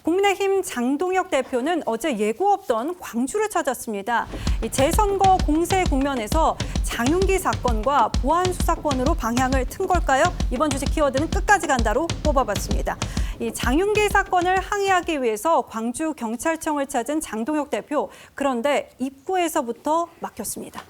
국민의힘 장동혁 대표는 어제 예고 없던 광주를 찾았습니다. 이 재선거 공세 국면에서 장윤기 사건과 보안 수사권으로 방향을 튼 걸까요? 이번 주제 키워드는 끝까지 간다로 뽑아봤습니다. 이 장윤기 사건을 항의하기 위해서 광주 경찰청을 찾은 장동혁 대표. 그런데 입구에서부터 막혔습니다.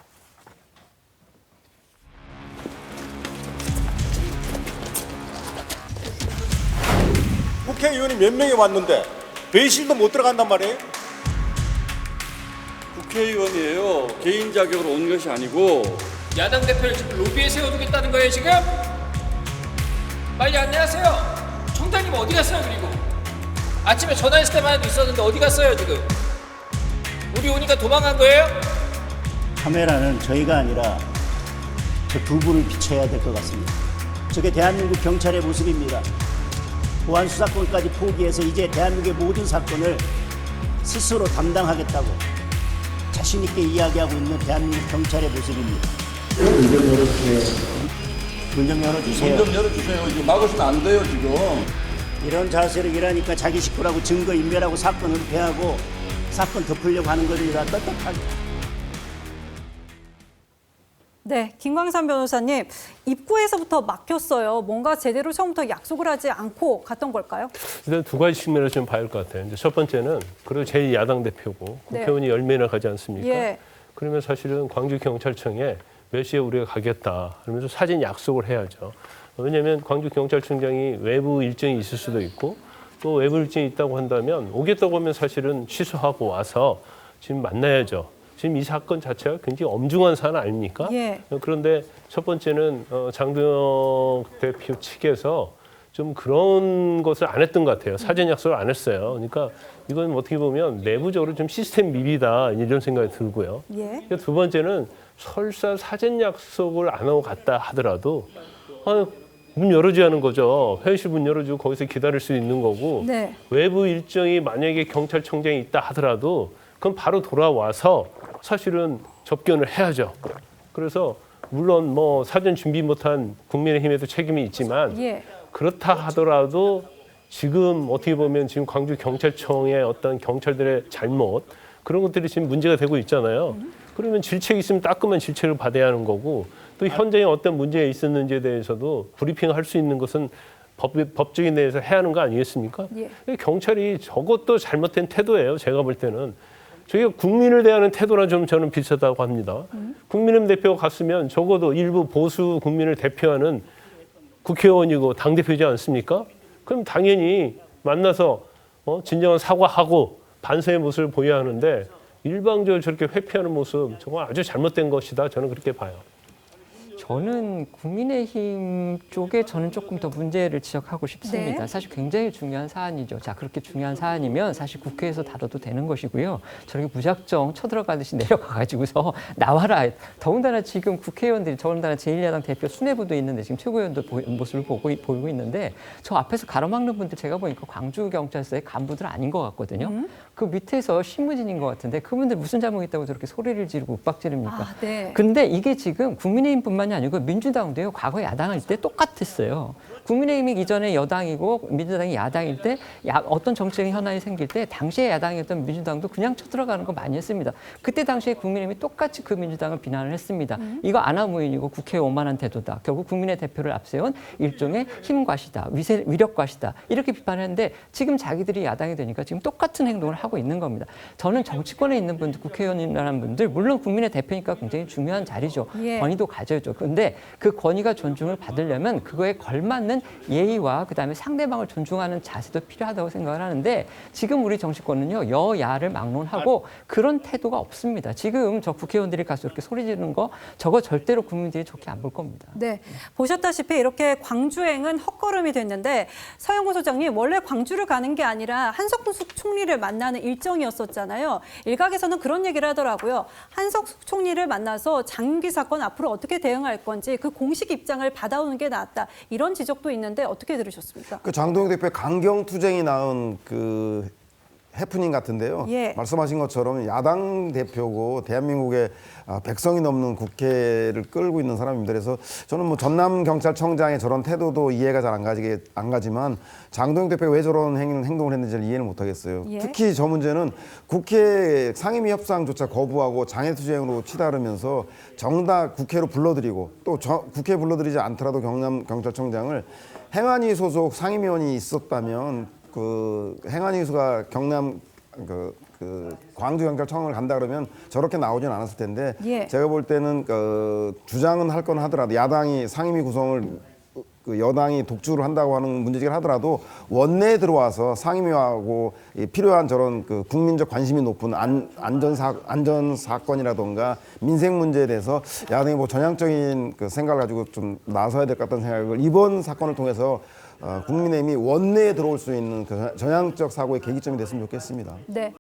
국회의원이 몇 명이 왔는데 배실도 못 들어간단 말이에요? 국회의원이에요. 개인 자격으로 온 것이 아니고. 야당 대표를 지금 로비에 세워두겠다는 거예요, 지금? 빨리 안내하세요. 총장님 어디 갔어요, 그리고? 아침에 전화했을 때만 해도 있었는데 어디 갔어요, 지금? 우리 오니까 도망간 거예요? 카메라는 저희가 아니라 저 두 분을 비춰야 될 것 같습니다. 저게 대한민국 경찰의 모습입니다. 보안 수사권까지 포기해서 이제 대한민국의 모든 사건을 스스로 담당하겠다고 자신 있게 이야기하고 있는 대한민국 경찰의 모습입니다. 문 좀 열어주세요. 문 좀 열어주세요. 문 좀 열어주세요. 이거 막으시면 안 돼요, 지금. 이런 자세로 일하니까 자기 식구라고 증거 인멸하고 사건 은폐하고 사건 덮으려고 하는 겁니다. 떳떳하게. 네, 김광삼 변호사님, 입구에서부터 막혔어요. 뭔가 제대로 처음부터 약속을 하지 않고 갔던 걸까요? 일단 두 가지 측면을 좀 봐야 할 것 같아요. 이제 첫 번째는 그리고 제2야당 대표고 국회의원이 10명이나 가지 않습니까? 예. 그러면 사실은 광주경찰청에 몇 시에 우리가 가겠다 그러면서 사전 약속을 해야죠. 왜냐하면 광주경찰청장이 외부 일정이 있을 수도 있고 또 외부 일정이 있다고 한다면 오겠다고 하면 사실은 취소하고 와서 지금 만나야죠. 지금 이 사건 자체가 굉장히 엄중한 사안 아닙니까? 예. 그런데 첫 번째는 장동혁 대표 측에서 좀 그런 것을 안 했던 것 같아요. 사전 약속을 안 했어요. 그러니까 이건 어떻게 보면 내부적으로 좀 시스템 미비다 이런 생각이 들고요. 예. 두 번째는 설사 사전 약속을 안 하고 갔다 하더라도 문 열어줘야 하는 거죠. 회의실 문 열어주고 거기서 기다릴 수 있는 거고 네. 외부 일정이 만약에 경찰청장이 있다 하더라도 그럼 바로 돌아와서 사실은 접견을 해야죠. 그래서 물론 뭐 사전 준비 못한 국민의힘에도 책임이 있지만 예. 그렇다 하더라도 지금 어떻게 보면 지금 광주 경찰청의 어떤 경찰들의 잘못 그런 것들이 지금 문제가 되고 있잖아요. 그러면 질책이 있으면 따끔한 질책을 받아야 하는 거고 또 현장에 어떤 문제가 있었는지에 대해서도 브리핑을 할 수 있는 것은 법적인 내에서 해야 하는 거 아니겠습니까? 예. 경찰이 저것도 잘못된 태도예요. 제가 볼 때는. 저희가 국민을 대하는 태도랑 좀 저는 비슷하다고 합니다. 국민의힘 대표가 갔으면 적어도 일부 보수 국민을 대표하는 국회의원이고 당대표이지 않습니까? 그럼 당연히 만나서 진정한 사과하고 반성의 모습을 보여야 하는데 일방적으로 저렇게 회피하는 모습 정말 아주 잘못된 것이다. 저는 그렇게 봐요. 저는 국민의힘 쪽에 저는 조금 더 문제를 지적하고 싶습니다. 네. 사실 굉장히 중요한 사안이죠. 자, 그렇게 중요한 사안이면 사실 국회에서 다뤄도 되는 것이고요. 저렇게 무작정 쳐들어가듯이 내려가가지고서 나와라. 더군다나 지금 국회의원들이 더군다나 제1야당 대표 수뇌부도 있는데 지금 최고위원도 모습을 보이고 있는데 저 앞에서 가로막는 분들 제가 보니까 광주경찰서의 간부들 아닌 것 같거든요. 그 밑에서 신무진인 것 같은데 그분들 무슨 잘못 있다고 저렇게 소리를 지르고 윽박지릅니까? 아, 네. 근데 이게 지금 국민의힘뿐만이 아니고 민주당도요. 과거 야당할 때 똑같았어요. 국민의힘이 이전에 여당이고 민주당이 야당일 때 어떤 정치적인 현안이 생길 때 당시에 야당이었던 민주당도 그냥 쳐들어가는 거 많이 했습니다. 그때 당시에 국민의힘이 똑같이 그 민주당을 비난을 했습니다. 이거 아나무인이고 국회의 오만한 태도다. 결국 국민의 대표를 앞세운 일종의 힘과시다. 위력과시다. 이렇게 비판했는데 지금 자기들이 야당이 되니까 지금 똑같은 행동을 하고 있는 겁니다. 저는 정치권에 있는 분들, 국회의원이라는 분들 물론 국민의 대표니까 굉장히 중요한 자리죠. 예. 권위도 가져야죠. 그런데 그 권위가 존중을 받으려면 그거에 걸맞는 예의와 그다음에 상대방을 존중하는 자세도 필요하다고 생각을 하는데 지금 우리 정치권은요. 여야를 막론하고 그런 태도가 없습니다. 지금 저 국회의원들이 가서 이렇게 소리 지르는 거 저거 절대로 국민들이 좋게 안 볼 겁니다. 네, 보셨다시피 이렇게 광주행은 헛걸음이 됐는데 서영고 소장님 원래 광주를 가는 게 아니라 한석수 총리를 만나는 일정이었었잖아요. 일각에서는 그런 얘기를 하더라고요. 한석수 총리를 만나서 장윤기 사건 앞으로 어떻게 대응할 건지 그 공식 입장을 받아오는 게 낫다. 이런 지적도 있는데 어떻게 들으셨습니까? 그 장동혁 대표의 강경투쟁이 낳은 그 해프닝 같은데요. 예. 말씀하신 것처럼 야당 대표고 대한민국의 백성이 넘는 국회를 끌고 있는 사람입니다. 그래서 저는 뭐 전남 경찰청장의 저런 태도도 이해가 잘 안 가지만 장동영 대표가 왜 저런 행동을 했는지를 이해를 못 하겠어요. 예. 특히 저 문제는 국회 상임위 협상조차 거부하고 장애투쟁으로 치달으면서 정당 국회로 불러들이고 또 국회에 불러들이지 않더라도 경남 경찰청장을 행안위 소속 상임위원이 있었다면 그 행안위수가 경남 광주 경찰청을 간다 그러면 저렇게 나오진 않았을 텐데 예. 제가 볼 때는 주장은 할 건 하더라도 야당이 상임위 구성을 여당이 독주를 한다고 하는 문제제기를 하더라도 원내에 들어와서 상임위하고 필요한 저런 국민적 관심이 높은 안전 사건이라던가 민생 문제에 대해서 야당이 뭐 전향적인 생각을 가지고 좀 나서야 될 것 같다는 생각을 이번 사건을 통해서 국민의힘이 원내에 들어올 수 있는 전향적 사고의 계기점이 됐으면 좋겠습니다. 네.